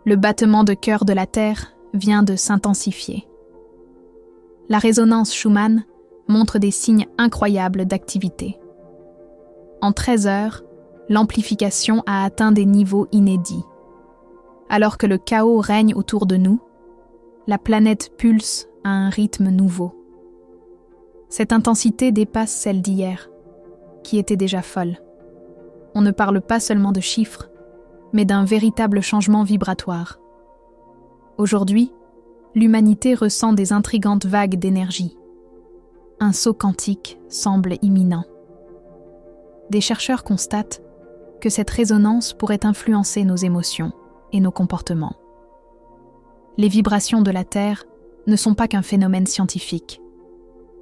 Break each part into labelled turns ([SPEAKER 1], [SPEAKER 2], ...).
[SPEAKER 1] Le battement de cœur de la Terre vient de s'intensifier. La résonance Schumann montre des signes incroyables d'activité. En 13 heures, l'amplification a atteint des niveaux inédits. Alors que le chaos règne autour de nous, la planète pulse à un rythme nouveau. Cette intensité dépasse celle d'hier, qui était déjà folle. On ne parle pas seulement de chiffres, mais d'un véritable changement vibratoire. Aujourd'hui, l'humanité ressent des intrigantes vagues d'énergie. Un saut quantique semble imminent. Des chercheurs constatent que cette résonance pourrait influencer nos émotions et nos comportements. Les vibrations de la Terre ne sont pas qu'un phénomène scientifique.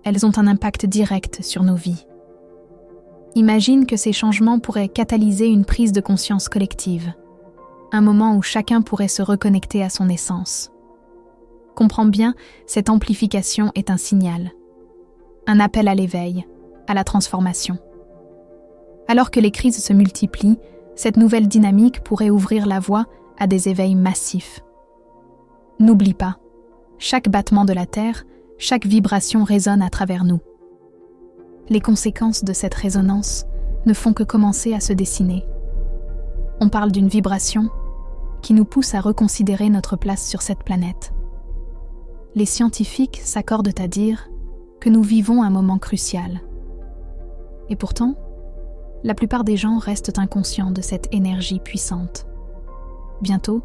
[SPEAKER 1] Elles ont un impact direct sur nos vies. Imagine que ces changements pourraient catalyser une prise de conscience collective, un moment où chacun pourrait se reconnecter à son essence. Comprends bien, cette amplification est un signal, un appel à l'éveil, à la transformation. Alors que les crises se multiplient, cette nouvelle dynamique pourrait ouvrir la voie à des éveils massifs. N'oublie pas, chaque battement de la Terre, chaque vibration résonne à travers nous. Les conséquences de cette résonance ne font que commencer à se dessiner. On parle d'une vibration qui nous pousse à reconsidérer notre place sur cette planète. Les scientifiques s'accordent à dire que nous vivons un moment crucial. Et pourtant, la plupart des gens restent inconscients de cette énergie puissante. Bientôt,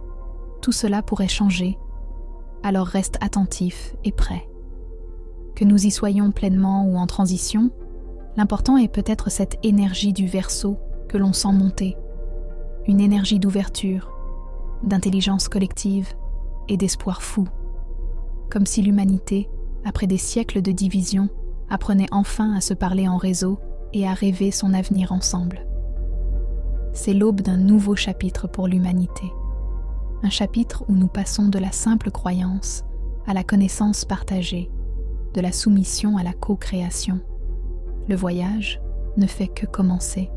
[SPEAKER 1] tout cela pourrait changer, alors reste attentif et prêt. Que nous y soyons pleinement ou en transition, l'important est peut-être cette énergie du Verseau que l'on sent monter, une énergie d'ouverture, d'intelligence collective et d'espoir fou, comme si l'humanité, après des siècles de division, apprenait enfin à se parler en réseau et à rêver son avenir ensemble. C'est l'aube d'un nouveau chapitre pour l'humanité, un chapitre où nous passons de la simple croyance à la connaissance partagée, de la soumission à la co-création. Le voyage ne fait que commencer.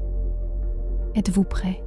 [SPEAKER 1] Êtes-vous prêts ?